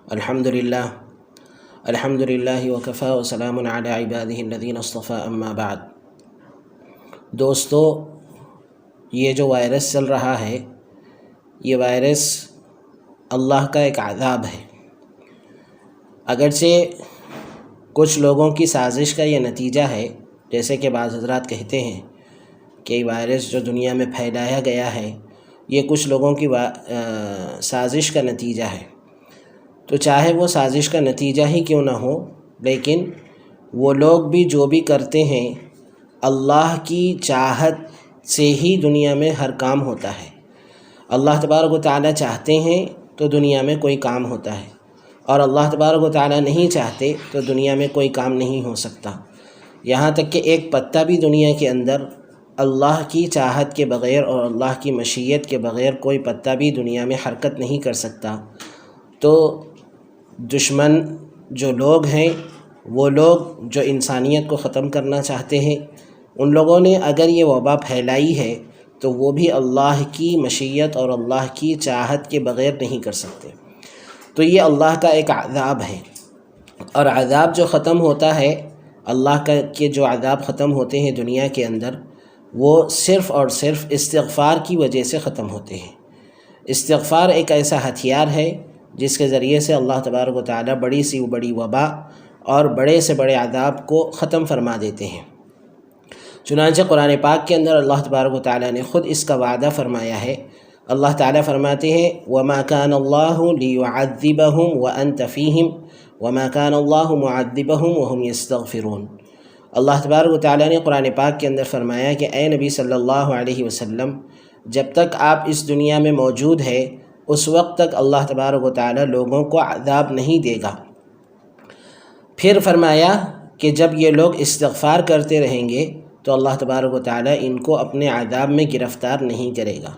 الحمدللہ الحمدللہ وکفی وسلام علی عبادہ الذین اصطفی اما بعد۔ دوستو، یہ جو وائرس چل رہا ہے، یہ وائرس اللہ کا ایک عذاب ہے۔ اگرچہ کچھ لوگوں کی سازش کا یہ نتیجہ ہے، جیسے کہ بعض حضرات کہتے ہیں کہ یہ وائرس جو دنیا میں پھیلایا گیا ہے یہ کچھ لوگوں کی سازش کا نتیجہ ہے، تو چاہے وہ سازش کا نتیجہ ہی کیوں نہ ہو، لیکن وہ لوگ بھی جو بھی کرتے ہیں اللہ کی چاہت سے ہی دنیا میں ہر کام ہوتا ہے۔ اللہ تبارک و تعالیٰ چاہتے ہیں تو دنیا میں کوئی کام ہوتا ہے، اور اللہ تبارک و تعالیٰ نہیں چاہتے تو دنیا میں کوئی کام نہیں ہو سکتا۔ یہاں تک کہ ایک پتا بھی دنیا کے اندر اللہ کی چاہت کے بغیر اور اللہ کی مشیت کے بغیر کوئی پتا بھی دنیا میں حرکت نہیں کر سکتا۔ تو دشمن جو لوگ ہیں، وہ لوگ جو انسانیت کو ختم کرنا چاہتے ہیں، ان لوگوں نے اگر یہ وبا پھیلائی ہے تو وہ بھی اللہ کی مشیت اور اللہ کی چاہت کے بغیر نہیں کر سکتے۔ تو یہ اللہ کا ایک عذاب ہے، اور عذاب جو ختم ہوتا ہے، اللہ کے جو عذاب ختم ہوتے ہیں دنیا کے اندر، وہ صرف اور صرف استغفار کی وجہ سے ختم ہوتے ہیں۔ استغفار ایک ایسا ہتھیار ہے جس کے ذریعے سے اللہ تبارک و تعالیٰ بڑی سی بڑی وبا اور بڑے سے بڑے عذاب کو ختم فرما دیتے ہیں۔ چنانچہ قرآن پاک کے اندر اللہ تبارک و تعالیٰ نے خود اس کا وعدہ فرمایا ہے۔ اللہ تعالیٰ فرماتے ہیں وَمَا كَانَ اللَّهُ لِيُعَذِّبَهُمْ وَأَنْتَ فِيهِمْ وَمَا كَانَ اللَّهُ مُعَذِّبَهُمْ وَهُمْ يَسْتَغْفِرُونَ۔ اللہ تبارک و تعالیٰ نے قرآن پاک کے اندر فرمایا کہ اے نبی صلی اللہ علیہ وسلم، جب تک آپ اس دنیا میں موجود ہے اس وقت تک اللہ تبارک و تعالیٰ لوگوں کو عذاب نہیں دے گا۔ پھر فرمایا کہ جب یہ لوگ استغفار کرتے رہیں گے تو اللہ تبارک و تعالیٰ ان کو اپنے عذاب میں گرفتار نہیں کرے گا۔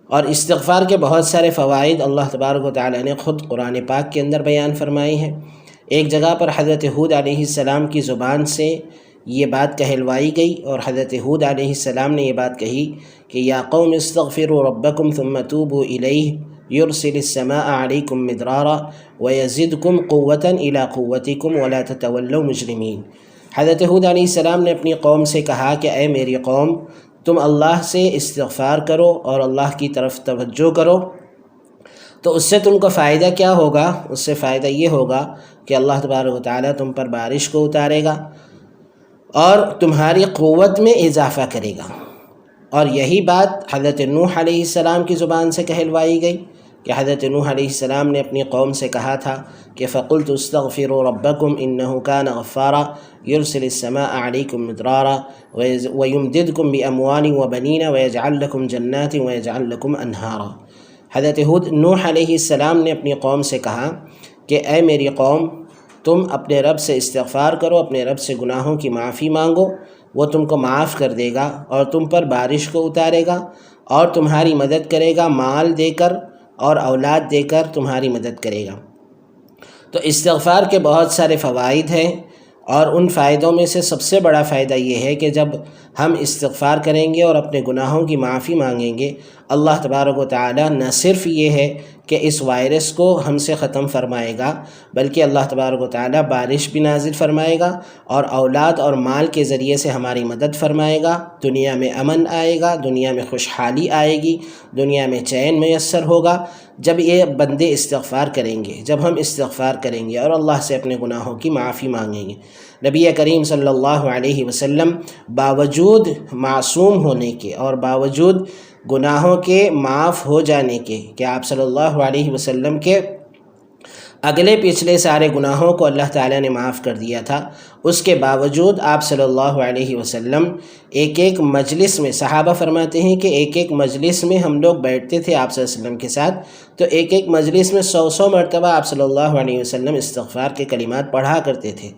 اور استغفار کے بہت سارے فوائد اللہ تبارک و تعالیٰ نے خود قرآن پاک کے اندر بیان فرمائے ہیں۔ ایک جگہ پر حضرت ہود علیہ السلام کی زبان سے یہ بات کہلوائی گئی، اور حضرت ہود علیہ السلام نے یہ بات کہی کہ یا قوم استغفروا ربکم ثم توبوا الیہ یرسل السماء علیکم مدرارا ویزدکم قوة الی قوتکم ولا تتولوا مجرمین۔ حضرت ہود علیہ السلام نے اپنی قوم سے کہا کہ اے میری قوم، تم اللہ سے استغفار کرو اور اللہ کی طرف توجہ کرو، تو اس سے تم کو فائدہ کیا ہوگا؟ اس سے فائدہ یہ ہوگا کہ اللہ تبارک و تعالیٰ تم پر بارش کو اتارے گا اور تمہاری قوت میں اضافہ کرے گا۔ اور یہی بات حضرت نوح علیہ السلام کی زبان سے کہلوائی گئی کہ حضرت نوح علیہ السلام نے اپنی قوم سے کہا تھا کہ فَقُلْتُ اسْتَغْفِرُوا رَبَّكُمْ إِنَّهُ كَانَ غَفَّارًا يُرْسِلِ السَّمَاءَ عَلَيْكُمْ مِدْرَارًا وَيُمْدِدْكُمْ بِأَمْوَالٍ وَبَنِينَ وَيَجْعَلْ لَكُمْ جَنَّاتٍ وَيَجْعَلْ لَكُمْ أَنْهَارًا۔ حضرت نوح علیہ السلام نے اپنی قوم سے کہا کہ اے میری قوم، تم اپنے رب سے استغفار کرو، اپنے رب سے گناہوں کی معافی مانگو، وہ تم کو معاف کر دے گا اور تم پر بارش کو اتارے گا اور تمہاری مدد کرے گا، مال دے کر اور اولاد دے کر تمہاری مدد کرے گا۔ تو استغفار کے بہت سارے فوائد ہیں، اور ان فائدوں میں سے سب سے بڑا فائدہ یہ ہے کہ جب ہم استغفار کریں گے اور اپنے گناہوں کی معافی مانگیں گے، اللہ تبارک و تعالیٰ نہ صرف یہ ہے کہ اس وائرس کو ہم سے ختم فرمائے گا، بلکہ اللہ تبارک و تعالیٰ بارش بھی نازل فرمائے گا اور اولاد اور مال کے ذریعے سے ہماری مدد فرمائے گا۔ دنیا میں امن آئے گا، دنیا میں خوشحالی آئے گی، دنیا میں چین میسر ہوگا جب یہ بندے استغفار کریں گے، جب ہم استغفار کریں گے اور اللہ سے اپنے گناہوں کی معافی مانگیں گے۔ نبی کریم صلی اللہ علیہ وسلم باوجود معصوم ہونے کے اور باوجود گناہوں کے معاف ہو جانے کے کہ آپ صلی اللہ علیہ وسلم کے اگلے پچھلے سارے گناہوں کو اللہ تعالیٰ نے معاف کر دیا تھا، اس کے باوجود آپ صلی اللہ علیہ وسلم ایک ایک مجلس میں، صحابہ فرماتے ہیں کہ ایک ایک مجلس میں ہم لوگ بیٹھتے تھے آپ صلی اللہ علیہ وسلم کے ساتھ، تو ایک ایک مجلس میں 100 مرتبہ آپ صلی اللہ علیہ وسلم استغفار کے کلمات پڑھا کرتے تھے۔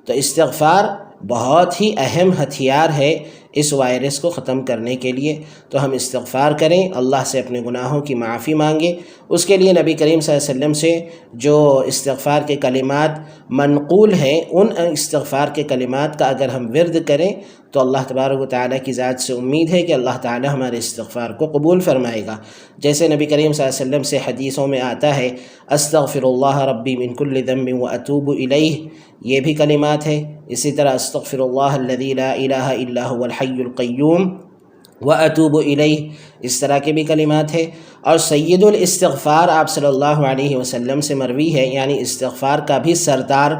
تو استغفار بہت ہی اہم ہتھیار ہے اس وائرس کو ختم کرنے کے لیے۔ تو ہم استغفار کریں، اللہ سے اپنے گناہوں کی معافی مانگیں۔ اس کے لیے نبی کریم صلی اللہ علیہ وسلم سے جو استغفار کے کلمات منقول ہیں، ان استغفار کے کلمات کا اگر ہم ورد کریں تو اللہ تبارک و تعالیٰ کی ذات سے امید ہے کہ اللہ تعالیٰ ہمارے استغفار کو قبول فرمائے گا۔ جیسے نبی کریم صلی اللہ علیہ وسلم سے حدیثوں میں آتا ہے استغفر اللہ ربی من کل ذنب واتوب الیہ، یہ بھی کلمات ہے۔ اسی طرح استغفر اللہ الذی لا الہ الا هو الحی القیوم واتوب الیہ، اس طرح کے بھی کلمات ہے۔ اور سید الاستغفار آپ صلی اللہ علیہ وسلم سے مروی ہے، یعنی استغفار کا بھی سردار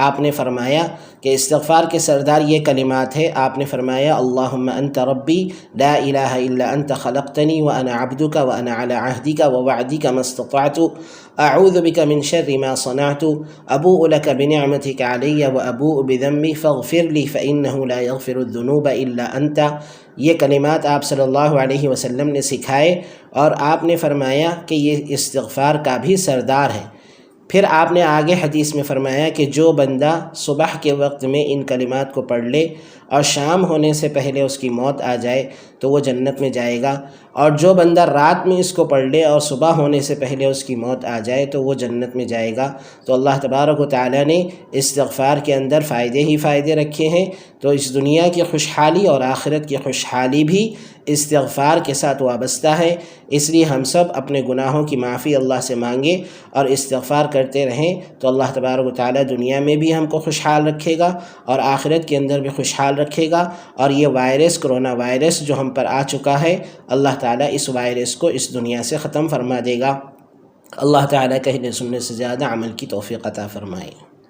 آپ نے فرمایا کہ استغفار کے سردار یہ کلمات ہے۔ آپ نے فرمایا اللہم انت ربی لا الہ الا انت خلقتنی وانا عبدک وانا علی عہدک ووعدک ما استطعت اعوذ بک من شر ما صنعت ابوء لک بنعمتک علی وابوء بذنبی فاغفر لی فانہ لا یغفر الذنوب الا انت۔ یہ کلمات آپ صلی اللہ علیہ وسلم نے سکھائے اور آپ نے فرمایا کہ یہ استغفار کا بھی سردار ہے۔ پھر آپ نے آگے حدیث میں فرمایا کہ جو بندہ صبح کے وقت میں ان کلمات کو پڑھ لے اور شام ہونے سے پہلے اس کی موت آ جائے تو وہ جنت میں جائے گا، اور جو بندہ رات میں اس کو پڑھ لے اور صبح ہونے سے پہلے اس کی موت آ جائے تو وہ جنت میں جائے گا۔ تو اللہ تبارک و تعالیٰ نے استغفار کے اندر فائدے ہی فائدے رکھے ہیں۔ تو اس دنیا کی خوشحالی اور آخرت کی خوشحالی بھی استغفار کے ساتھ وابستہ ہے۔ اس لیے ہم سب اپنے گناہوں کی معافی اللہ سے مانگیں اور استغفار کرتے رہیں تو اللہ تبارک و تعالیٰ دنیا میں بھی ہم کو خوشحال رکھے گا اور آخرت کے اندر بھی خوشحال رکھے گا۔ اور یہ وائرس، کرونا وائرس جو ہم پر آ چکا ہے، اللہ تعالیٰ اس وائرس کو اس دنیا سے ختم فرما دے گا۔ اللہ تعالیٰ کہنے سننے سے زیادہ عمل کی توفیق عطا فرمائے۔